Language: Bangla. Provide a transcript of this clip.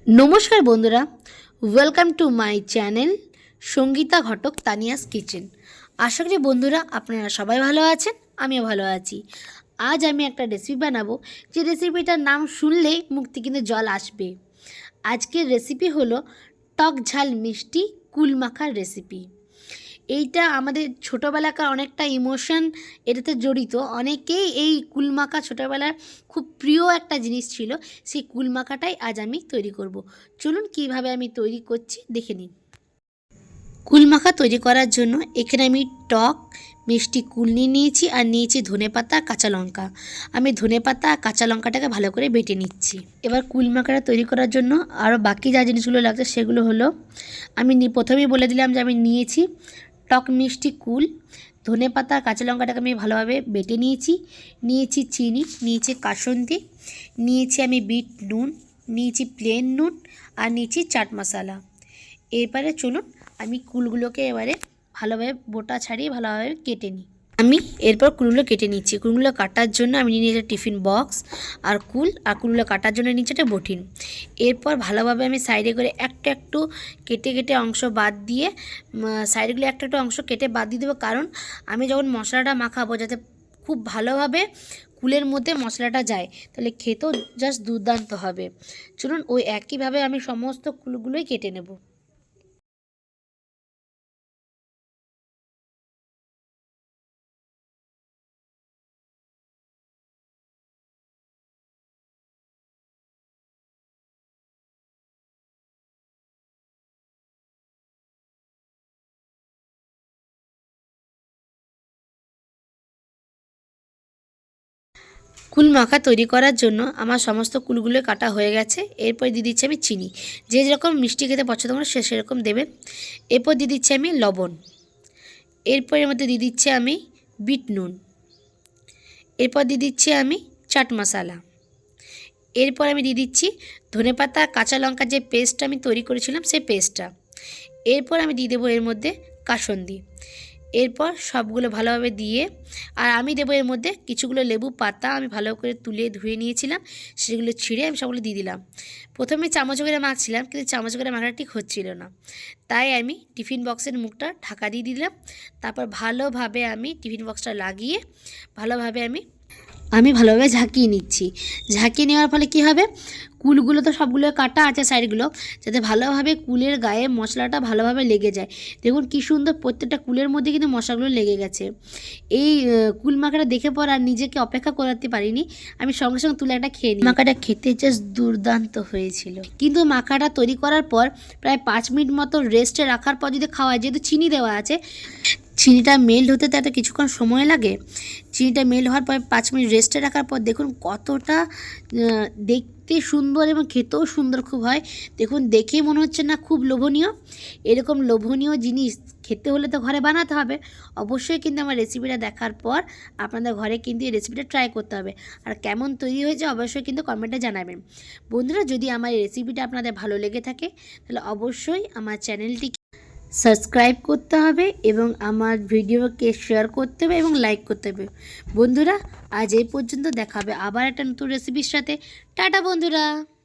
নমস্কার বন্ধুরা, welcome to my channel Sangeeta Ghatak Tania's kitchen. আশা করি বন্ধুরা আপনারা সবাই ভালো আছেন, আমিও ভালো আছি। আজ আমি একটা রেসিপি বানাবো, যে রেসিপিটার নাম শুনলেই মুখ থেকে কিন্তু জল আসবে। আজকের রেসিপি হলো টক ঝাল মিষ্টি কুল মাখার রেসিপি। এইটা আমাদের ছোটোবেলাকার অনেকটা ইমোশন এটাতে জড়িত। অনেকেই এই কুলমাখা ছোটোবেলার খুব প্রিয় একটা জিনিস ছিল। সেই কুলমাখাটাই আজ আমি তৈরি করব। চলুন কিভাবে আমি তৈরি করছি দেখে নিন। কুলমাখা তৈরি করার জন্য এখানে আমি টক মিষ্টি কুল নিয়েছি আর নিয়েছি ধনেপাতা কাঁচা লঙ্কা। আমি ধনেপাতা কাঁচা লঙ্কাটাকে ভালো করে বেটে নিচ্ছি। এবার কুলমাখাটা তৈরি করার জন্য আরও বাকি যা জিনিসগুলো লাগছে সেগুলো হলো, আমি প্রথমেই বলে দিলাম যে আমি নিয়েছি টক মিষ্টি কুল, ধনেপাতা কাঁচা লঙ্কাটাকে আমি ভালোভাবে বেটে নিয়েছি চিনি, নিয়েছি কাসুন্দি, নিয়েছি আমি বিট নুন, নিয়েছি প্লেন নুন আর নিয়েছি চাট মশলা। এবারে চলুন আমি কুলগুলোকে এবারে ভালোভাবে বোটা ছাড়িয়ে ভালোভাবে কেটে নিই। আমি এরপর কুলগুলো কেটে নিচ্ছি। কুলগুলো কাটার জন্য আমি নিয়ে নিয়েছি টিফিন বক্স আর কুলগুলো কাটার জন্য নিচে একটা বটিন। এরপর ভালোভাবে আমি সাইডে করে একটু কেটে অংশ বাদ দিয়ে, সাইডগুলো একটু অংশ কেটে বাদ দিয়ে দেবো, কারণ আমি যখন মশলাটা মাখাবো যাতে খুব ভালোভাবে কুলের মধ্যে মশলাটা যায়, তাহলে খেতেও জাস্ট দুর্দান্ত হবে। চলুন ওই একইভাবে আমি সমস্ত কুলগুলোই কেটে নেব। কুল মাখা তৈরি করার জন্য আমার সমস্ত কুলগুলো কাটা হয়ে গেছে। এরপর দিয়ে দিচ্ছি আমি চিনি, যে যেরকম মিষ্টি খেতে পছন্দ করে সে সেরকম দেবেন। এরপর দিয়ে দিচ্ছি আমি লবণ, এরপর এর মধ্যে দিয়ে দিচ্ছি আমি বিট নুন, এরপর দিয়ে দিচ্ছি আমি চাট মশলা, এরপর আমি দিয়ে দিচ্ছি ধনেপাতা কাঁচা লঙ্কার যে পেস্টটা আমি তৈরি করেছিলাম সেই পেস্টটা। এরপর আমি দিয়ে দেবো এর মধ্যে কাসুন্দি। এরপর সবগুলো ভালোভাবে দিয়ে, আর আমি দেবো এর মধ্যে কিছুগুলো লেবু পাতা আমি ভালো করে তুলে ধুয়ে নিয়েছিলাম, সেগুলো ছিঁড়ে আমি সবগুলো দিয়ে দিলাম। প্রথমে চামচ করে মাখছিলাম, কিন্তু চামচ করে মাখাটা ঠিক হচ্ছিল না, তাই আমি টিফিন বক্সের মুখটা ঢাকা দিয়ে দিলাম। তারপর ভালোভাবে আমি টিফিন বক্সটা লাগিয়ে ভালোভাবে আমি ভালোভাবে ঝাঁকিয়ে নিচ্ছি। ঝাঁকিয়ে নেওয়ার ফলে কী হবে, কুলগুলো তো সবগুলো কাটা আছে সাইডগুলো, যাতে ভালোভাবে কুলের গায়ে মশলাটা ভালোভাবে লেগে যায়। দেখুন কী সুন্দর প্রত্যেকটা কুলের মধ্যে কিন্তু মশলাগুলো লেগে গেছে। এই কুল মাখাটা দেখে পর আর নিজেকে অপেক্ষা করাতে পারিনি, আমি সঙ্গে সঙ্গে তুলে একটা খেয়ে নিই। মাখাটা খেতে জাস্ট দুর্দান্ত হয়েছিল। কিন্তু মাখাটা তৈরি করার পর প্রায় 5 মিনিট মতো রেস্টে রাখার পর যদি খাওয়া হয়, যেহেতু চিনি দেওয়া আছে, চিনিটা মেল্ট হতে তো এত কিছুক্ষণ সময় লাগে। চিনিটা মেল্ট হওয়ার পর 5 মিনিট রেস্টে রাখার পর দেখুন কতটা দেখতে সুন্দর এবং খেতেও সুন্দর খুব হয়। দেখুন দেখেই মনে হচ্ছে না খুব লোভনীয়। এরকম লোভনীয় জিনিস খেতে হলে তো ঘরে বানাতে হবে। অবশ্যই কিন্তু আমার রেসিপিটা দেখার পর আপনাদের ঘরে কিন্তু এই রেসিপিটা ট্রাই করতে হবে। আর কেমন তৈরি হয়েছে অবশ্যই কিন্তু কমেন্টে জানাবেন। বন্ধুরা, যদি আমার এই রেসিপিটা আপনাদের ভালো লেগে থাকে তাহলে অবশ্যই আমার চ্যানেলটি সাবস্ক্রাইব করতে হবে এবং আমার ভিডিওকে শেয়ার করতে হবে এবং লাইক করতে হবে। বন্ধুরা, আজ এই পর্যন্ত, দেখা হবে আবার একটা নতুন রেসিপির সাথে। টাটা বন্ধুরা।